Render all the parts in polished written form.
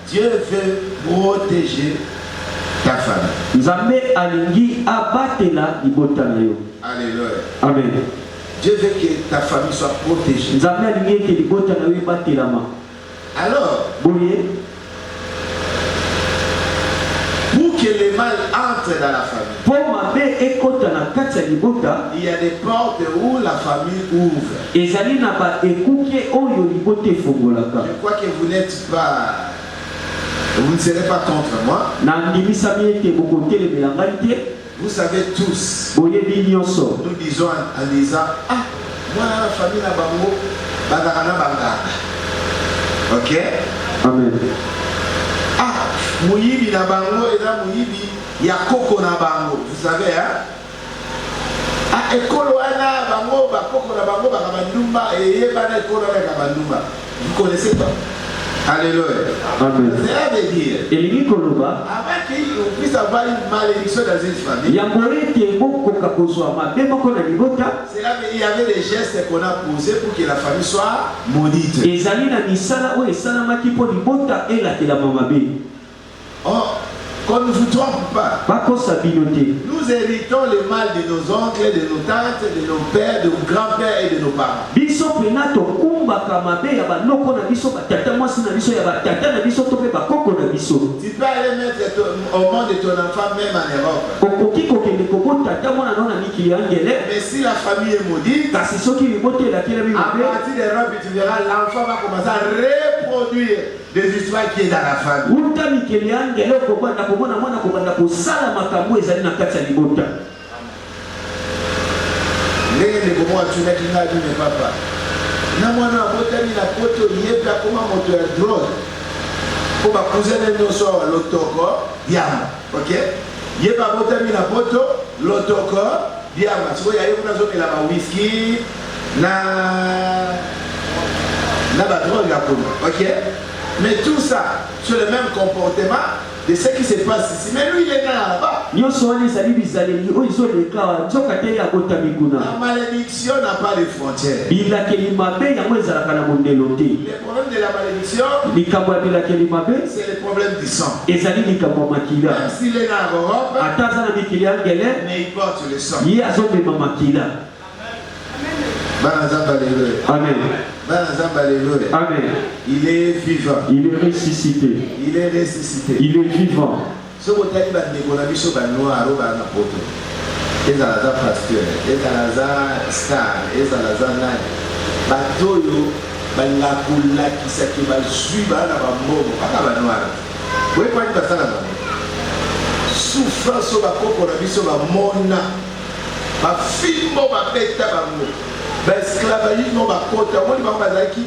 Dieu veut protéger ta famille. Nzambe alingi abatela libota na yo. Alléluia. Amen. Dieu veut que ta famille soit protégée. Nzambe alingi ke libota na yo batelama. Alors, Boye, pour que le mal entre dans la famille, pour mabe ekota na kati ya libota, il y a des portes où la famille ouvre. ezali na ba ekuke oyo libota efungolaka. Je crois que vous n'êtes pas, vous ne serez pas contre moi. Na ndimisami ete bokotelemela ngai te. Vous savez tous, Boyebi nyonso. nous disons en disant, ah, moi la famille na bango, badakana bangaka. Ok? Amen. Ah, Mouyibi na bango et là Mouyibi, il y a Koko na bango, vous savez, hein? Ah, ekolo ana bango, bakoko na bango, bakabandumba, et yebana ekolo na kabandumba. Vous connaissez pas? Alléluia. Amen. Cela veut dire, Elingi koloba, avant qu'on puisse avoir une malédiction dans une famille, yango ete bokoka kozwa mabe moko na libota, cela veut dire qu'il y avait des gestes qu'on a posés pour que la famille soit maudite. ezali na misala oyo esalamaki mpo libota elatelama mabe. Oh, qu'on ne vous trompe pas. Bakosa bino te. Nous héritons le mal de nos oncles, de nos tantes, de nos pères, de nos grands-pères et de nos parents. Biso pena tokumbaka mabe ya banoko na biso batata mwasi na biso ya batata na biso to mpe bakoko na biso. Tu peux aller mettre au monde de ton enfant même en Europe. Okoki kokende kobotata mwana nao na mikili ya ngele. Mais si la famille est maudite, Kasi soki libota elakelami à mabe, partir d'Europe, tu verras l'enfant va commencer à reproduire des histoires qui est dans la famille. uta mikili ya ngele okobanda komona mwana kobanda kosala makambo ezali na kati ya libota. Ndenge ndeko moko atunaki ngai bino papa, na mwana abotami na poto yebi akoma moto ya drogue mpo bakuzene nyonso awa lotoko diama, ok? Yebi abotami na poto lotoko diama, sikoyo yaye kuna azomela bawiski na badrogue ya kuna, ok? Mais tout ça sur le même comportement de ce qui se passe ici. Mais lui, il est là-bas. Nyonso wana ezali bizaleli oyo ezoleka nzoka te abotami kuna. La malédiction n'a pas de frontières. Bilakeli mabe yango ezalaka na mondelo te. Le problème de la malédiction, Likambo ya bilakeli mabe c'est le problème du sang. ezali likambo ya makila. Même s'il est dans l'Europe, Ata aza na mikili ya ngele, mais il porte le sang. ye azomema makila. Amen. Amen. Il est vivant. Il est ressuscité. Il est ressuscité. Il est vivant. Ce que tu as dit, c'est que tu as dit, ezalaza pasteur, ezalaza star, ezalaza nani. Batoyo balakulakisa ki bazwi bana bambomo kaka banwara. Boye kwani basala bango. Souffrance oyo bakoko na biso bamona. Bafimbo babeta bango. Baesclavagisme oyo bakota. Omoni bango bazalaki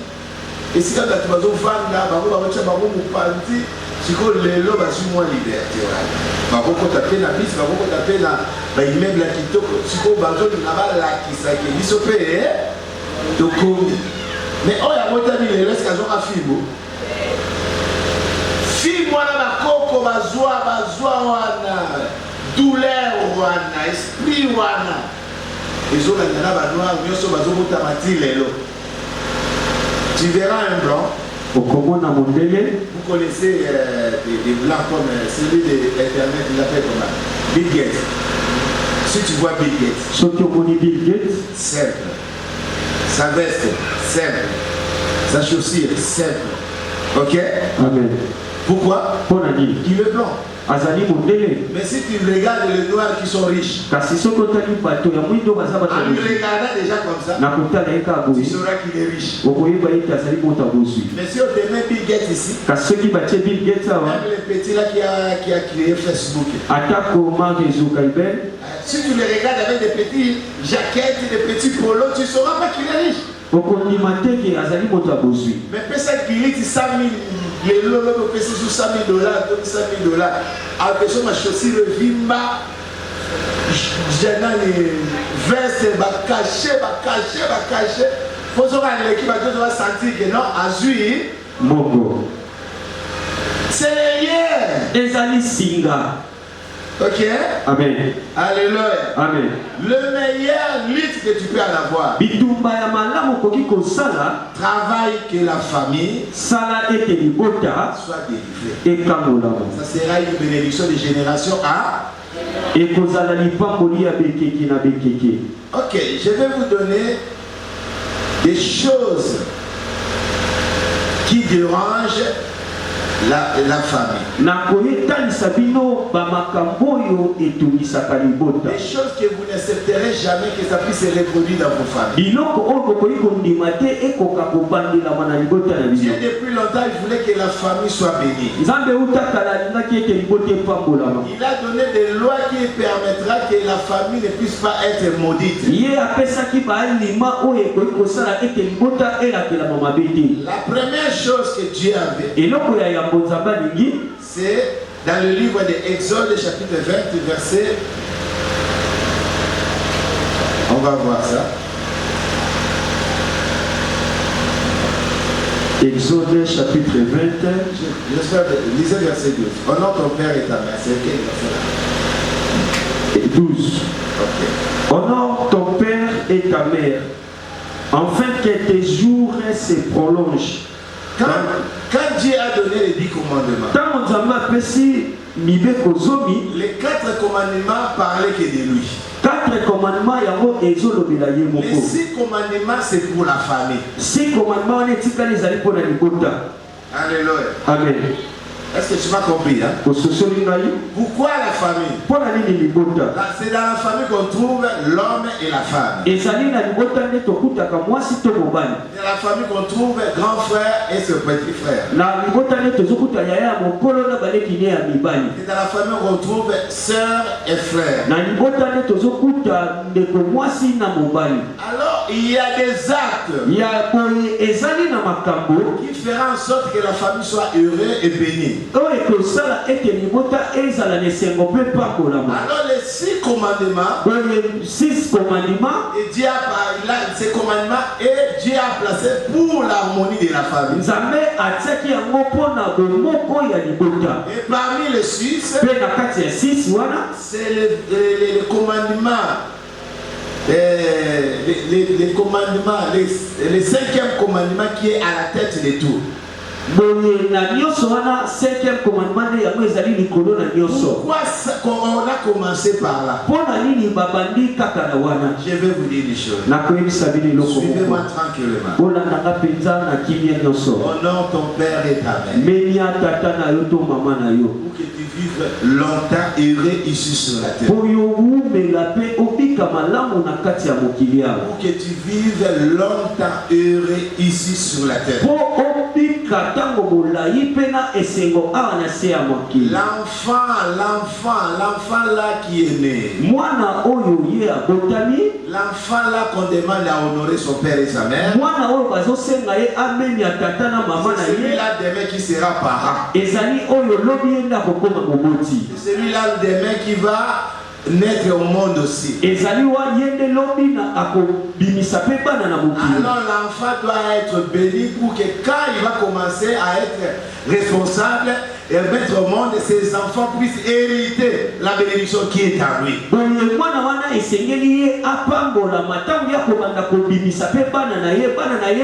esika bato bazovanda bango bakotia bango mopanzi. Siko lelo bazwi mwa liberté wana. Bakokota pe na bisi, bakokota pe na baimmeuble ya kitoko. Siko bazolinga balakisaki biso pe tokomi. Mais oyo abotami lelo esika azonga fimbo. Fimbo wana bakoko bazwa wana douleur wana, esprit wana. Ezolanda na banoir nyonso bazobotama ti lelo. Tu verras un blanc. Vous connaissez des blancs comme celui de Internet, il l'appelle comment? Bill Gates. Si tu vois Bill Gates, simple. Sa veste, simple. Sa chaussure, simple. Ok? Amen. Pourquoi? Il est blanc. Mais si tu regardes les noirs qui sont riches, en le regardant déjà comme ça, tu sauras qu'il est riche. Mais si on te met Bill Gates ici, même le petit là qui a créé Facebook, si tu le regardes avec des petits jaquettes, des petits polos, tu ne sauras pas qu'il est riche. Mais peut-être qu'il est 100 000, les lobes peut sur 100 000 $, donc 100 000 $. Avec ma chaussure vimba, j'ai les vestes, caché. Faut que l'équipe va sentir que non, Azui, Mogo. c'est hier. Ezali Singa. Ok? Amen. Alléluia. Amen. Le meilleur lutte que tu peux en avoir. Bitumba ya malamu koki kosala Travaille que la famille sala ete libota soit délivrée. ekamolama. Ça sera une bénédiction de génération à. Ekozala lipamboli ya bekeki na bekeki. Ok, je vais vous donner des choses qui dérangent la famille. Nakoyetalisa bino bamakambo oyo etungisaka libota. Des choses que vous n'accepterez jamais que ça puisse se reproduire dans vos familles. Biloko oyo kokoki kondima te ekoka kobandelama na libota na Dieu bino. depuis longtemps il voulait que la famille soit bénie. Nzambe utakala alingaki ete libota epambolama. Il a donné des lois qui permettra que la famille ne puisse pas être maudite. Ye apesaki baalima oyo ekoki kosala ete libota elakelama mabe te. La première chose que Dieu avait, Eloko ya yambo nzambe alingi c'est dans le livre de Exode chapitre 20 verset. On va voir ça. Exode chapitre 20. J'espère que lisez verset 12. Honore ton père et ta mère. C'est quel verset là? Et 12. Ok. Honore ton père et ta mère, afin que tes jours se prolongent. Quand Dieu a donné les 10 commandements, Tant nzambe apesi mibeko zomi, les 4 commandements parlaient que de lui. 4 commandements yango ezolobela ye Les moko. 6 commandements c'est pour la famille. 6 commandements wana etikali ezali mpona libota. Alléluia. Amen. Est-ce que tu m'as compris hein? Ososoli ngai Pourquoi la famille? mpona nini libota? C'est dans la famille qu'on trouve l'homme et la femme. Ezali na libota nde tokutaka mwasi to mobali. C'est dans la famille qu'on trouve grand frère et ce petit frère. Na libota nde tozokuta yaya ya mokolo na baleki ne ya mibali. C'est dans la famille qu'on trouve sœur et frère. Na libota nde tozokuta ndeko mwasi na mobali. Alors il y a des actes Ya boye ezali na makambo qui feront en sorte que la famille soit heureuse et bénie. oyo ekosala ete libota ezala na esengo mpe pakolama. Alors les 6 commandements, Boye 6 commandements et Dieu ces commandements et Dieu a placé pour l'harmonie de la famille. nzambe atiaki yango mpona bomoko ya libota. Et parmi les 6, Mpe na kati ya 6 wana c'est les commandements. Les commandements, le 5e commandement qui est à la tête de tout. boye na nyonso wana 5e commandement nde yango ezali likolo na nyonso. Pourquoi on a commencé par là? Mpona nini babandi kaka na wana? Je vais vous dire des choses. Nakoyebisa bino eloko Suivez-moi moko. tranquillement. Olandanga mpenza na kimia nyonso. Honore ton père et ta mère. Menia tata na yo to mama na yo. Pour que tu vives longtemps heureux ici sur la terre. Po yo umela mpe obika malamu na kati ya mokili awa. Pour que tu vives longtemps heureux ici sur la terre. Po obika tango molai mpe na esengo awa na se ya mokili. L'enfant là qui est né. Mwana oyo ye abotami. L'enfant là qu'on demande à honorer son père et sa mère. Mwana oyo bazosenga ye amemi ya tata na mama na C'est ye. celui-là demain qui sera parent. Ezali oyo lobi ye nde akokoma moboti. C'est celui-là demain qui va naître au monde aussi. Ezali wa ye nde lobi na akobimisa mpe bana na mokili. Alors l'enfant doit être béni pour que quand il va commencer à être responsable et mettre au monde, ses enfants puissent hériter la bénédiction qui est à lui. Boye mwana wana esengeli ye apambola matango ya kobanda kobimisa mpe bana na ye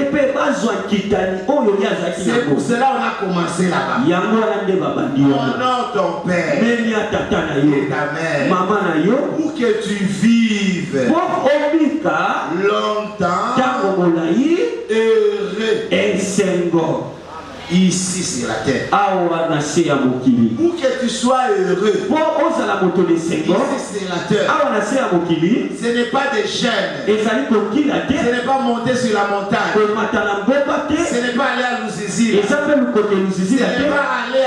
mpe bazwa nkitani oyo ye azalaki C'est pour nango. cela qu'on a commencé là-bas. Yango wana nde babandi wana. Honore ton père Memi ya tata na et yo ta mère mama na yo pour que tu vives po obika longtemps tango molai heureux esengo ici sur la terre. awa na se ya mokili. Pour que tu sois heureux Po ozala moto lesengo ici sur la terre. awa na se ya mokili Ce n'est pas des chaînes. ezali kokila Ce te n'est pas monter sur la montagne. komata na ngomba te Ce n'est pas aller à Lusizira. eza mpe lukote Ce lusizila n'est te pas aller à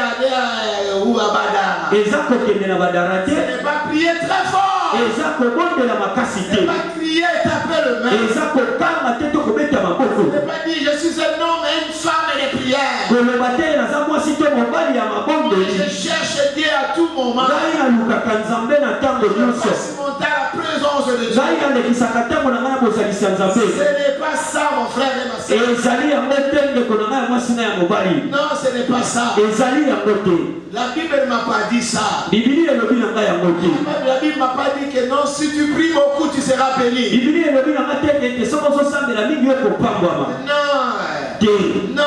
Ouabada. eza kokende na badara Ce te n'est pas prier très fort. eza kobondela makasi Ce n'est te pas crier et taper le main. eza kokanga te to kobeta Ce maboko n'est pas dire je suis un homme et une femme de prière. koloba te naza mwasi to mobali ya mabondeli. Je cherche Dieu à tout moment. ngai nalukaka nzambe na ntango nyonso. Passe mon temps à la présence de Dieu. ngai nalekisaka ntango na ngai na bozalisa nzambe. Ce n'est pas ça mon frère et ma soeur. ezali yango te ndeko na ngai ya mwasi na ya mobali. Non, ce n'est pas ça. ezali yango te. La Bible ne m'a pas dit ça. bibili elobi na nanga yango te. La Bible m'a pas dit que non, si tu pries beaucoup, tu seras béni. Biblia elobi nanga te ete soki ozosambela mingi okopambwama. Non. Te. Non.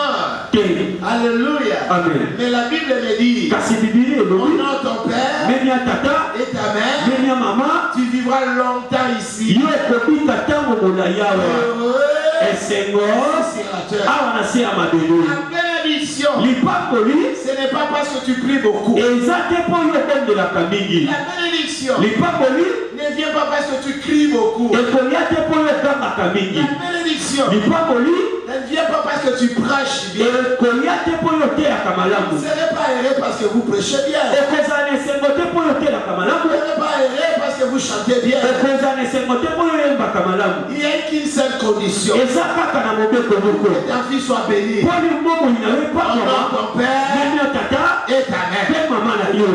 Te. Alléluia. Amen. Mais la Bible me dit, Kasi Biblia elobi honore ton père menia tata et ta mère, menia mama tu vivras longtemps ici. yo ekobika ntango molai awa Heureux esengo sur la terre. awa na se ya mabele. La bénédiction, Lipamboli ce n'est pas parce que tu pries beaucoup. eza te mpo yo obondelaka mingi. La bénédiction Lipamboli ne vient pas parce que tu cries beaucoup. ekolia te mpo yo ogangaka mingi. La bénédiction Lipamboli ne vient pas parce que tu prêches bien. ekolia te mpo yo oteyaka Vous malamu. ne serez pas heureux parce que vous prêchez bien. ekozala na esengo te mpo yo otelaka Vous malamu. ne serez pas heureux parce que vous chantez bien. ekozala na esengo te mpo yo oyembaka malamu. Il n'y a qu'une seule condition. eza kaka na mobeko moko Que ta fille soit bénie. mpo ni mbongo na yo Honore epamama ton père memi ya tata et ta mère. mpe mama na yo.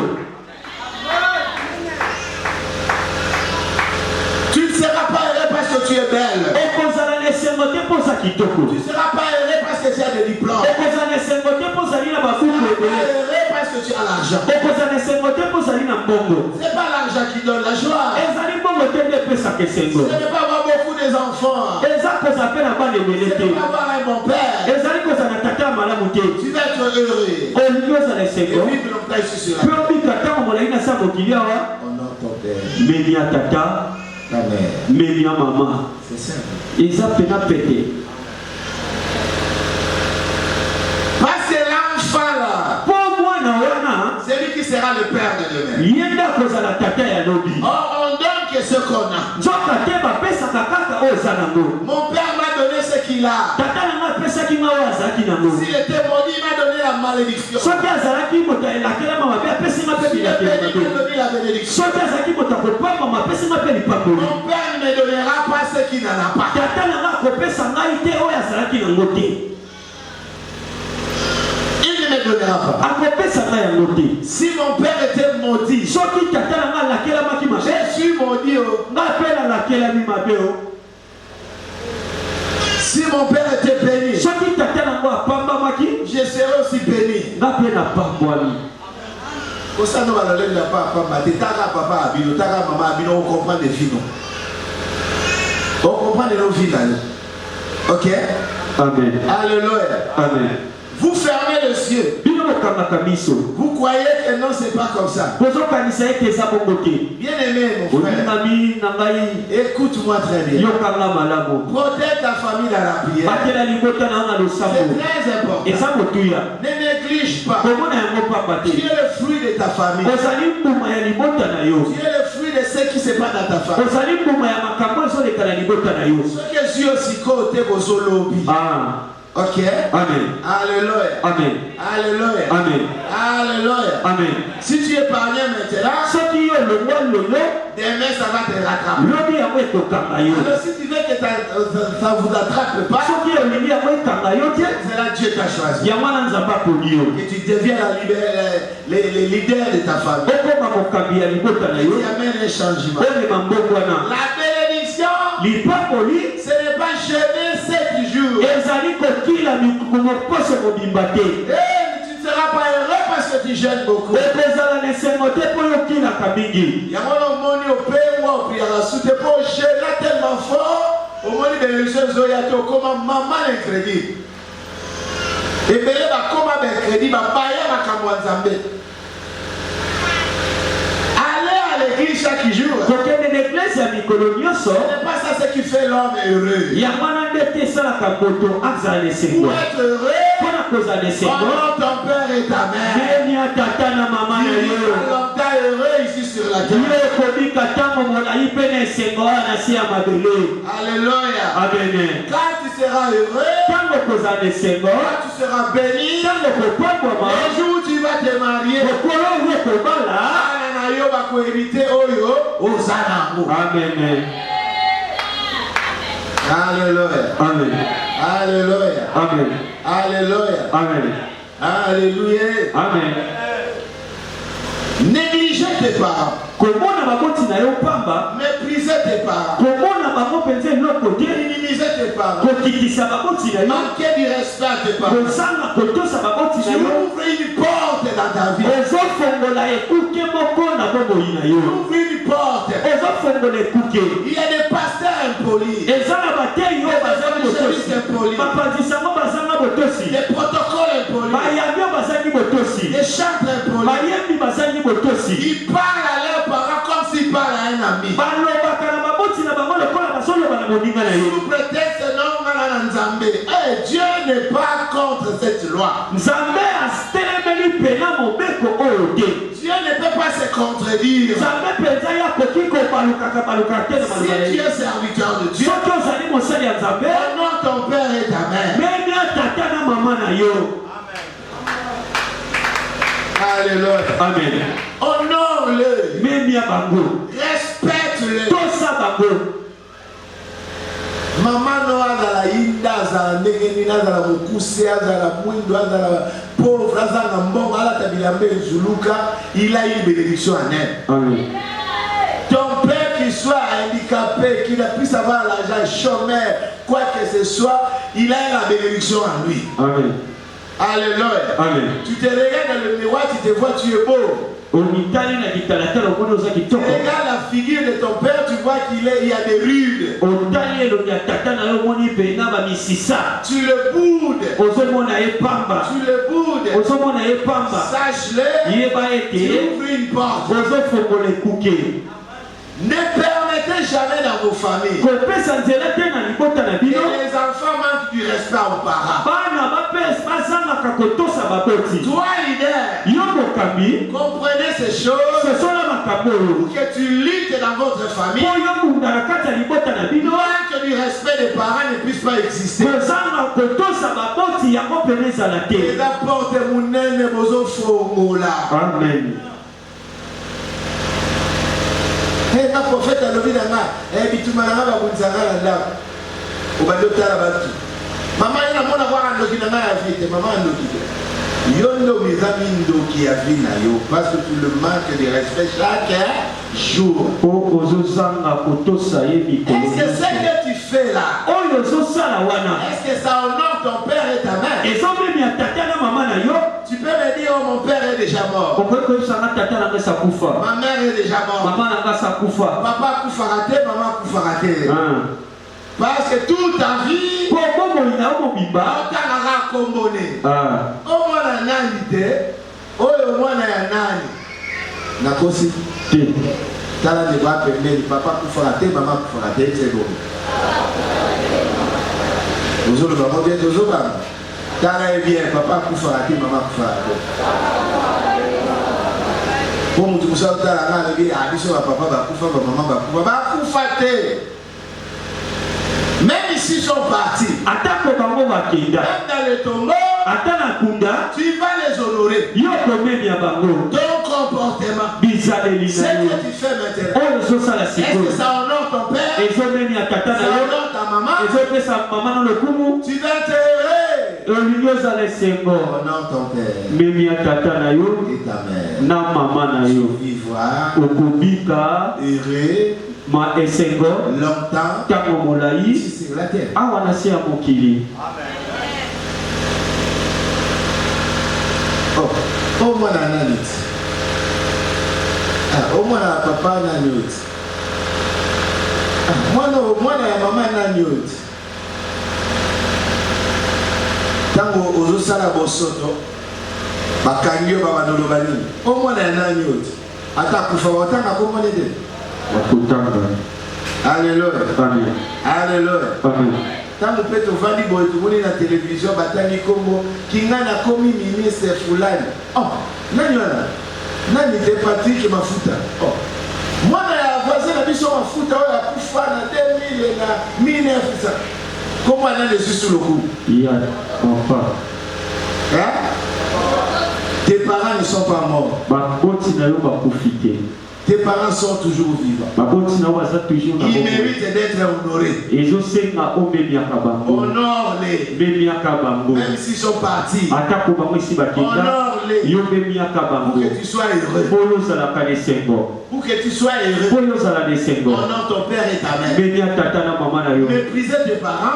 Tu ne seras pas heureux parce que tu es belle. okozala na esengo te mpo oza kitoko. Tu ne seras pas heureux parce que tu as des diplômes. okozala na esengo te mpo ozali na Tu ne babuku seras pas ebele. heureux parce que tu as l'argent. okozala na esengo te mpo ozali na mbongo. Ce n'est pas l'argent qui donne la joie. ezali mbongo te nde epesaka esengo. Ce n'est pas avoir beaucoup d'enfants. eza kozala mpe na bana ebele Ce te. n'est pas avoir un bon père. ezali kozala na tata ya malamu te. Tu vas être heureux. olingi ozala Et esengo vivre longtemps ici sur la mpe obika ntango molai na sa mokili awa Honore ton père, memi ya tata ta mère. memi ya mama. C'est simple. eza pena pete. Parce que l'enfant là, mpo mwana wana c'est lui qui sera le père de demain. ye nde akozala tata ya lobi. Or, on donne que ce qu'on a. nzoka te bapesaka kaka oyo eza nango. Mon père m'a donné ce qu'il a. tata nanga apesaki nga oyo azalaki nango. S'il était maudit, il m'a donné la malédiction. soki azalaki moto elakelama mabe apesi nga mpe S'il était bilakeli béni, il m'a mabe. donné la bénédiction. soki azalaki moto akopambama apesi nga mpe lipamboli. Mon père ne me donnera pas ce qu'il n'en a pas. tata nanga akopesa ngai te oyo azalaki nango te. Il ne me donnera pas. akopesa ngai yango te. Si mon père était maudit, soki tata nanga alakelamaki mabe je suis maudit. Oh. ngai mpe nalakelami mabe o. Si mon père était béni, soki tata nango apambamaki je serai aussi béni. ngai mpe napambwami. Pour ça, nous allons aller là-bas. Taka papa abino, taka maman abino, on comprend des filles. On comprend les filles. Ok? Amen. Alléluia. Amen. Vous fermez les yeux. bino bokangaka miso. Vous croyez que non, c'est pas comme ça. bozokanisa ete eza bongo te. Bien aimé, mon frère. olingami na ngai Écoute-moi très bien. yokanga malamu. Protège ta famille dans la prière. batela libota na nga C'est losambo. très important. eza motuya. Ne néglige pas. komona yango pamba Tu te. es le fruit de ta famille. ozali mbuma ya libota na yo. Tu es le fruit de ce qui se passe dans ta famille. ozali mbuma ya makambo ezoleka na libota na yo. Ce que je suis aussi côté bozolobi. Ah. Ok? Amen. Alléluia. Amen. Alléluia. Amen. Alléluia. Amen. Si tu es parvenu maintenant, soki yo longwa lolo demain ça va te rattraper. lobi yango ekokanga yo. Alors si tu veux que ça vous attrape pas, soki olingi yango ekanga yo te c'est là que Dieu t'a choisi. yango wana nzambe aponi yo. Que tu deviens les leaders de ta famille. okoma mokambi ya libota na yo. Qui amène un changement. olema mbongo wana. La bénédiction, lipamboli ce n'est pas jeûner 7 jours. ezali kokila mikuku moposo mobimba te. Et tu ne seras pas heureux parce que tu jeûnes beaucoup. ekozala na esengo te mpo yo okilaka mingi. Il y a mon moni au père ou au prière. Si tu peux jeûner tellement fort, au moins des choses où il y a comme maman incrédible. Et bien là, comme un crédit, bah payer ma kamwanzambe. Allez à l'église chaque jour. kokende na eglise ya mikolo nyonso Ce n'est pas ça ce qui fait l'homme heureux. yango wana nde te esalaka moto azala na esengo. Pour être heureux, mpona kozala na esengo honore ton père et ta mère. meni ya tata na mama na Tu yo. seras longtemps heureux ici sur la terre. yo ekobika ntango molai mpe na esengo wana na se ya mabele. Alléluia. amen. Quand tu seras heureux, ntango kozala na esengo quand tu seras béni, ntango kopambwama les jours où tu vas te marier, mokolo oyo kobala. yo bakohérité oyo ozanango. amen. Alléluia. amen. Alléluia. amen. Alléluia. amen. Alléluia. amen. Négligez tes parents, komona baboti na yo pamba, mépriser tes parents, komona bango penza eloko te, minimiser tes parents, kokitisa baboti na yo, manquer du respect à tes parents. kozanga kotosa baboti Tu na yo, ouvres une porte dans ta vie. ozofongola ekuke moko na bomoi na yo, Ouvre une porte. ozofongola ekuke. Il y a des pasteurs impolis, eza na bateyi oyo bazangi botosi, bapanzisango bazanga botosi, des protocoles impolis, bayambi oyo bazangi botosi, des chantres impolis. bayembi bazangi botosi, Ils parlent à leurs parents comme s'ils parlent à un ami. balobaka na baboti na bango lokola bazoloba na moninga na yo. Sous prétexte non ngana nzambe. Dieu n'est pas contre cette loi. Nzambe atelemeli pena mobeko oyo te. Dieu ne peut pas se contredire. Nzambe penza ya koki kobalukaka balukaka te na Si maloba na tu ye. es serviteur de Dieu, Soki ozali mosali ya Nzambe, honore ton père et ta mère. memi tata na mama na yo. Alléluia. Amen. Honore-le. Memi ya bango, Respecte-le. tosa bango. Maman no azala inda azala ndenge nini azala mokuse azala mwindo azala pauvre azala mbongo alata bilamba ezuluka, il a une bénédiction en elle. Amen. Ton père qui soit handicapé, qui n'a plus avoir l'argent, chômeur, quoi que ce soit, il a la bénédiction en lui. Amen. Alléluia. Amen. Tu te regardes dans le miroir, tu te vois, tu es beau. Omitali na kitalatala okoni oza Tu kitoko. regardes la figure de ton père, tu vois qu'il y a des rides. Otali elongi ya tata na yo omoni pena bamisisa. Tu le boudes. Ozomona ye pamba. Tu le boudes. Ozomona ye pamba. Sache-le. Yeba Tu ete ouvres une porte. ozofongola ekuke. Ne permettez jamais dans vos familles Kopesa nzela te na libota na que bino. les enfants manquent du respect aux parents. Bana bazangaka kotosa baboti. Toi, leader, Yo mokambi, comprenez ces choses sosola makambo oyo. pour que tu luttes dans votre famille. Po yo munda na kati ya libota na bino. Loin que du respect des parents ne puisse pas exister. Kozanga kotosa baboti yango pene ezala te. Et d'apporter mon nene bozo fongola. Amen. Et na prophète a levé dans ma, bituma na ba bunzanga la ndako. Obadota la batu. Maman ina mona voir ndoki na ya vite, maman ndoki. Yondo mizami ndoki ya vina yo parce que tu le manques de respect chaque jour. Po ozozanga kotosa ye mikolo. Est-ce que ce que tu fais là, Oyo ozosala wana. est-ce que ça honore ton père et ta mère? Ezomemi ya tata na mama na yo. Tu peux me dire, oh mon père est déjà mort. Okoki koyebisanga tata na nga sakufa. Ma mère est déjà morte. Mama na nga sakufa. Papa kufa raté, maman kufa raté. Parce que toute ta vie, Po bomoi na yo mobimba. otangaka kombone. O mwana nani te, oyo mwana ya nani. Nakosi. Te. Tala de ba pembeni, papa kufa raté, maman kufa raté, c'est bon. Ozolo ba mobie tozo ba. Tala est bien, papa kufa raté, maman kufa raté. Pour mutu kusala tala nga lebi abiso ba papa ba kufa ba maman ba kufa te. Même s'ils sont partis, Atako bango bakenda. même dans le tombeau, Ata na kunda. tu vas les honorer. Yo komemi ya bango. Ton comportement, Bizaleli ce na yo. que tu fais maintenant, Oyo ezosala est-ce sikoyo. que ça honore ton père? Ezomemi ya tata Ça na yo. honore ta maman? Ezopesa mama na lokumu. Tu vas te heureux. Olingi ozala esengo. Honore ton père Memi ya tata na yo. et ta mère. Na mama na yo. Vivre Okobika heureux ma esengo. longtemps Tango molai. ici sur la terre. Awa na se ya mokili. Oh mwana nani ti? Oh mwana papa nani oti? Mwana ya mama nani oti? Tango ozosala bosoto bakangi yo babandoloba nini? Oh mwana ya nani oti? Ata kufa watanga komone te? Wakutanga. Alléluia. Amen. Alléluia. Amen. Tango mpe tovandi boye tomoni na télévision batangi kombo kinga nakomi ministre fulani. Oh, nani wana? Nani te Patrick Mafuta? Oh. Mwana ya voisin na biso Mafuta oyo akufa na 2000 na 1900. Comment ana les sous le coup? Ya papa. Hein? Tes parents ne sont pas morts. Bakoti na yo bakufite. tes parents sont toujours vivants. Ils méritent d'être honorés. Honore-les. Même s'ils sont partis. Honore-les. Pour que tu sois heureux. Pour que tu sois heureux. Honore ton père et ta mère. Mépriser tes parents.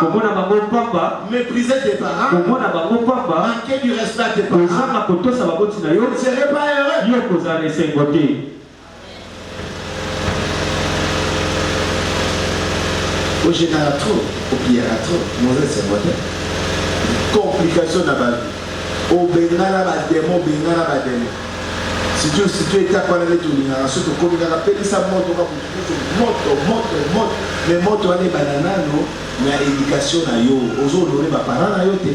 Mépriser tes parents. Manquer du respect à tes parents. Vous ne serez pas heureux. Au générateur, au piérateur, Moses c'est modèle. Complication dans la vie. Au bengala ba démon, bengala ba démon. Si tu es à quoi aller tout le monde, surtout comme il a appelé ça moto, mais moto on est banana no, mais éducation na yo, aux autres on est pas parents na yo te.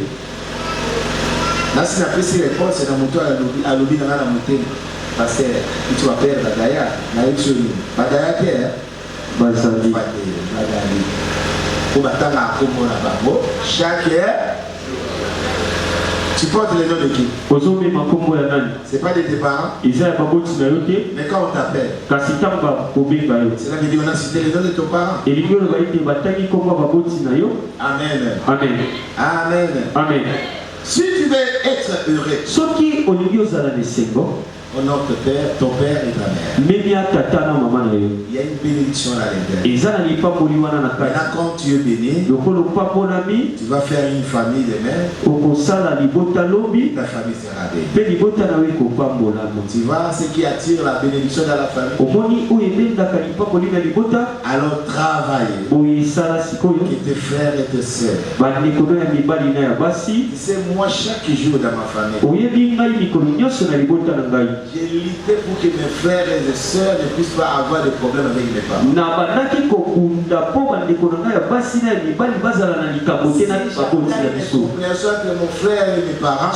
Là si on a pris ces réponses, c'est dans moto à lobby dans la montée, parce que tu vas perdre la daya, na yo sur lui, la daya terre. Chaque tu portes les noms de qui? C'est pas de tes parents. Mais quand on t'appelle, c'est là qu'on a cité les noms de ton parent. Amen. Amen. Amen. Amen. Si tu veux être heureux, honore ton père et ta mère. Il y a une bénédiction à l'intérieur. Maintenant, quand tu es béni, tu vas faire une famille de mères. Ta famille sera bénie. Tu vois ce qui attire la bénédiction dans la famille. Alors travaille. Que tes frères et tes sœurs. Tu sais, moi, chaque jour dans ma famille, j'ai lutté pour que mes frères et mes sœurs ne puissent pas avoir de problème avec mes parents. Si j'ai entre mon frère et mes parents,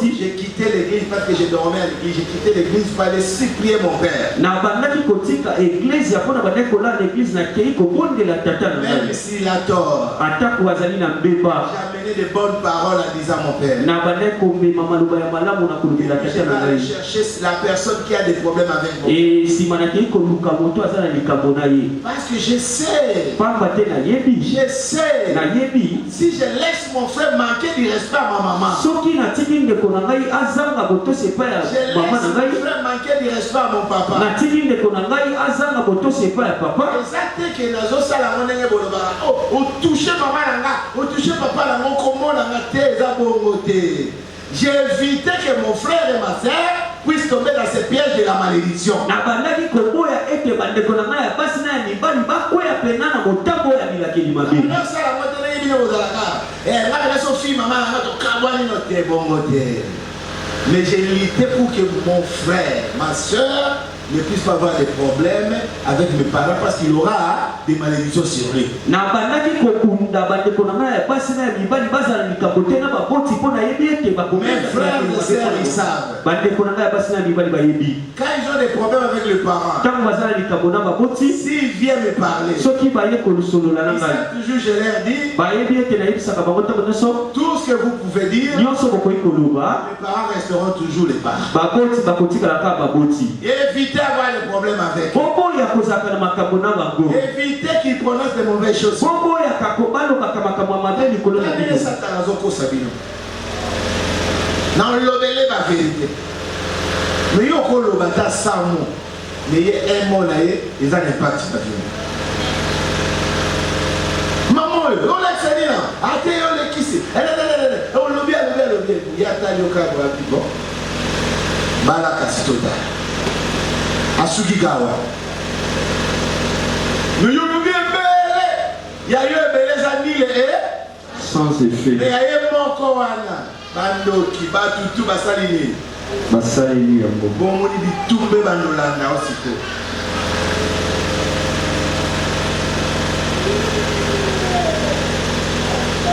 j'ai quitté l'église parce que j'ai dormi à l'église. J'ai quitté l'église pour aller supplier mon père. Même s'il a tort, j'ai amené de bonnes paroles en disant mon père. Je vais aller chercher la personne qui a des problèmes avec moi. Parce que je sais, si je laisse mon frère manquer du respect à ma maman, je laisse mon frère manquer du respect à mon papa, exactement que nazo sala monenge boloba o toucher maman nanga, o toucher papa nanga, comment nanga te za bongo te. J'ai évité que mon frère et ma soeur puissent tomber dans ces pièges de la malédiction. Mais j'ai lutté pour que mon frère, ma soeur ne puisse pas avoir des problèmes avec mes parents parce qu'il aura des malédictions sur lui. Mes frères et sœurs, ils savent. Quand ils ont des problèmes avec les parents, s'ils viennent me parler, ils savent toujours, je leur dis, tout ce que vous pouvez dire, mes parents resteront toujours les parents. Évitez d'avoir des problèmes avec eux. Évitez qu'ils prononcent de mauvaises choses. Dans l'obélé la vérité. Mais il y a un mot. Mais il y a un mot là, ils ont un impact. Maman, on l'a dit là. Attends, on l'a kissé. On l'a bien. Il y a un bon. Balaka Sitota. Asugigawa. Mais il y a eu un bel anil sans effet. Mais il y a eu mon koana. Bando qui bat tout basalini. Basalini. Bon, on dit tout le bandolanda aussitôt.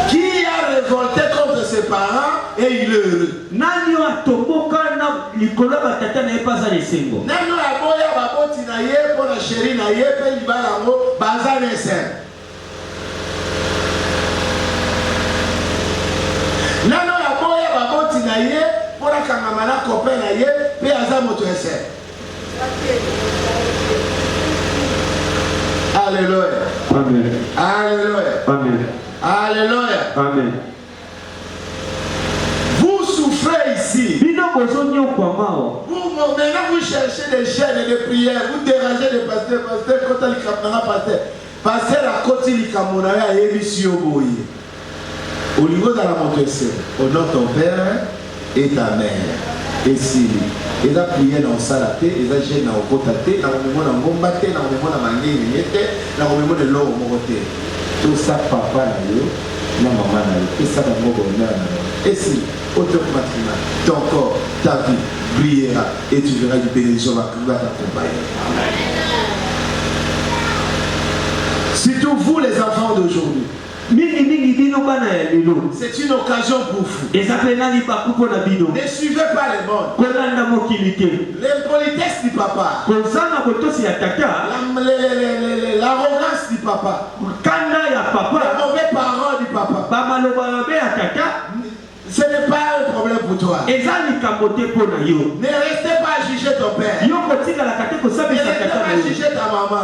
Qui a révolté contre ses parents et il est heureux. Nanyo atoboka na likolo batata na epaza lesengo. Nanyo aboya baboti na ye po na chéri na ye pe libala ngo baza lesen. Nanyo aboya baboti na ye po na kangama na copain na ye pe aza moto ese. Alléluia. Amen. Alléluia. Amen. Alléluia. Amen. Vous souffrez ici. Vous, maintenant, vous cherchez des chaînes de prière, vous dérangez les pasteurs, quand il pasteur. Pasteur à côté du Camerounais et émission boye. Au niveau de la montée, honore ton père et ta mère. Et si ils ont prié dans le salaté, ils ont gêné dans le côté, dans le moment de l'ombaté, dans le moment de l'angé, dans le moment de l'eau au moté. Tout ça, papa, na maman, et ça, dans le bonheur. Et si, automatiquement, ton corps, ta vie brillera et tu verras du bénédiction qui va t'accompagner. Surtout vous, les enfants d'aujourd'hui. C'est une occasion pour vous. Ne suivez pas les mondes. L'impolitesse du papa. L'arrogance du papa. Les mauvaises paroles du papa. Ce n'est pas un problème pour toi. Ne restez pas à juger ton père. Ne restez pas à juger ta maman.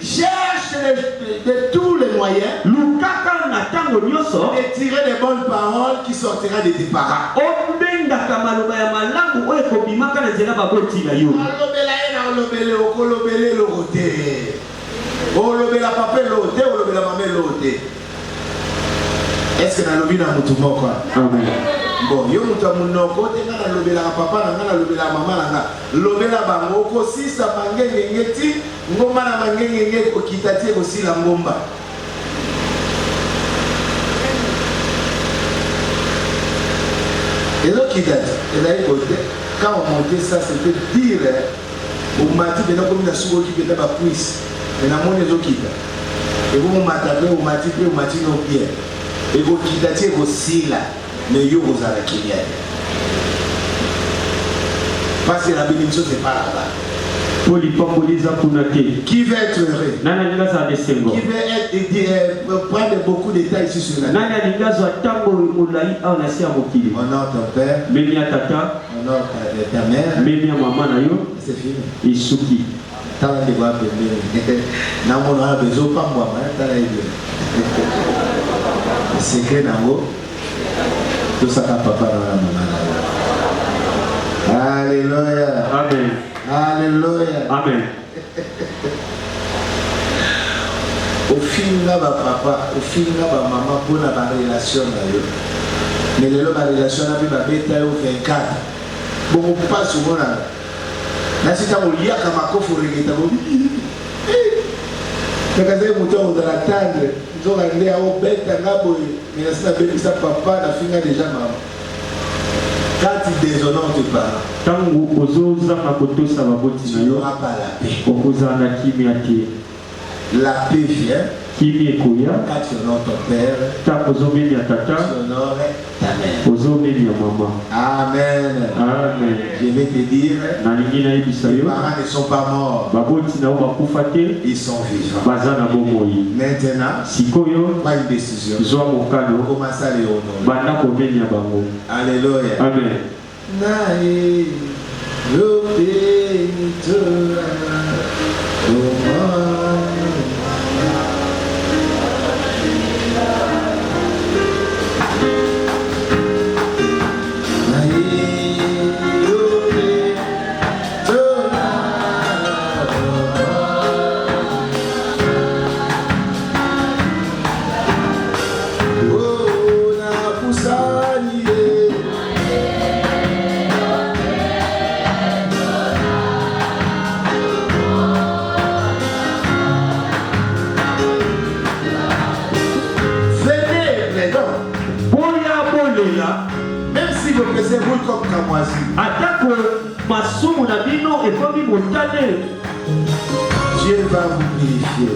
Cherche de tous les moyens de tirer les bonnes paroles qui sortiront de tes parents. Est-ce que nous avons tout le monde? Bon, yo mutu munoko te ngana lobela papa na ngana lobela mama na ngana lobela bango ko sisa mangenge ngeti ngomba na mangenge ngeti ko kitati ko sila ngomba. Et donc kitati et là côté quand on montait ça c'était dire au mati bena comme na suko ki beta ba puisse et na mone zo kita et vous matabe au mati pe au mati no pierre et vous kitati ko sila. Mais yo vous avez qui vient. Parce que la bénédiction c'est pas là-bas. Qui veut être heureux? Qui veut être, prendre beaucoup de temps ici sur la terre? Honore ton père. Honore ta mère. C'est fini. T'as la débat n'a mon a besoin pas moi, t'as la secret n'a tout ça papa dans la maman. Alléluia. Amen. Alléluia. Amen. Au film là papa, au film là maman pour la relation là. Mais les la relation là puis ma bête au 24. Bon on passe souvent là. Là c'est quand on lit à Kamako faut regarder quand vous mouton dans la tendre, ils ont regardé à au bête à Gabo, mais ça bébé ça papa la finga déjà maman. Quand il déshonore tes parents, tant que vous osez makoto ça va tu n'auras pas la paix. Okuzana kimiati. La paix vient. Kimi ekoya. Quand tu honores ton père, tant ozomeli ya tata, tu honores ta mère. Ozomeli ya maman. Amen. Amen. Je vais te dire, les parents ne sont pas morts. Ils sont vivants. Maintenant, pas une décision. Commence à les honorer. Alléluia. Amen. Même si vous pesez roule comme Kamoisi. Dieu va vous purifier.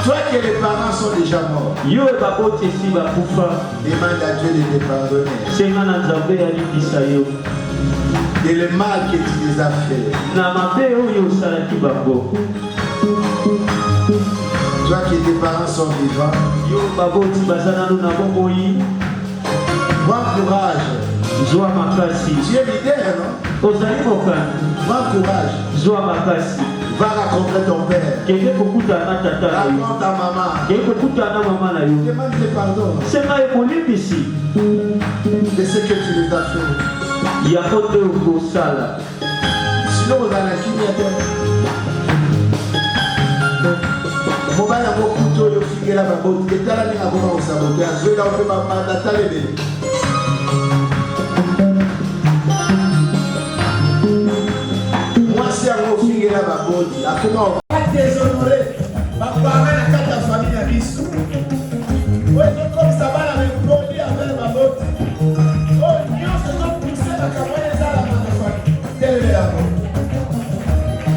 Toi que les parents sont déjà morts, demande à Dieu de te pardonner. Et le mal que tu les as fait. Toi qui étais parents sont vivants, yo baboti bazana na bomoi bon courage. joa makasi Tu es leader, non? ozali mokani Bon courage. joa makasi Va rencontrer ton père. kende kokutana na tata na yo Raconte ta maman. kende kokutana na mama na yo Demande pardon senga ekolimbisi de ce que tu les as fait. yango nde okosala Sinon, vous allez finir. Mobile a beaucoup de figues là-bas. Et t'as la ligne à comment on s'abote. À jouer là, on fait ma data les. Moi, c'est un gros figue là-bas. À comment on va déshonorer ma parole à quatre familles à Bissou. Oui, comme ça va avec Bodi avec ma botte. Oh, Dieu, c'est comme pousser la campagne à la famille. Quelle est la botte?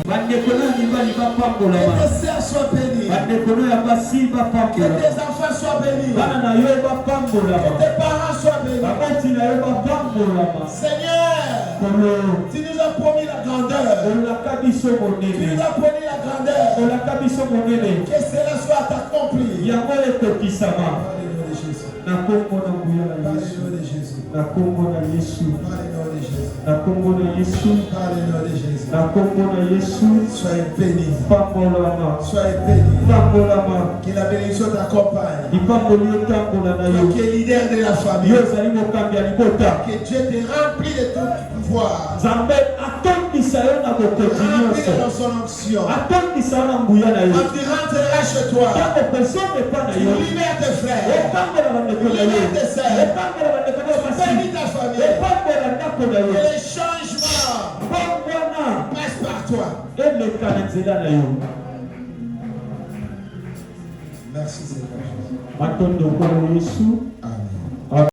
bandekolo ya mibali bapambola Que tes sœurs soient bénies. bandekolo ya basi Que bapambola tes enfants soient bénis. bana na yo bapambolama Que tes parents soient bénis. baboti na yo bapambolama Seigneur, kolo tu nous as promis la grandeur. olaka biso Tu monene nous as promis la grandeur. olaka biso monene Que cela soit accompli. yango ekokisama Alléluia de Jésus. na kombo na nguya na yesu Alléluia de Jésus. na kombo na yesu Alléluia de Jésus. na kombo na yesu Alléluia de Jésus. na kombo na yesu Soyez bénis. pambolama Soyez bénis. pambolama Que la bénédiction t'accompagne. lipamboli etambola na yo Que leader de la famille. yo ozali mokambi ya libota Que Dieu te remplit de tout pouvoir. nzambe atondisa yo na bokozi Remplis nyonso de son onction. atondisa yo na nguya na yo Quand tu rentreras chez toi, ntango kozonga epa na tu yo libères tes frères. epambola bandeko na yo epambola bandeko na yo basi Bénis ta famille. epambola ndako na yo Que les changements pambwana passent par toi. eleka na nzela na yo Merci Seigneur. matondo nkolo yesu Amen.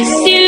Still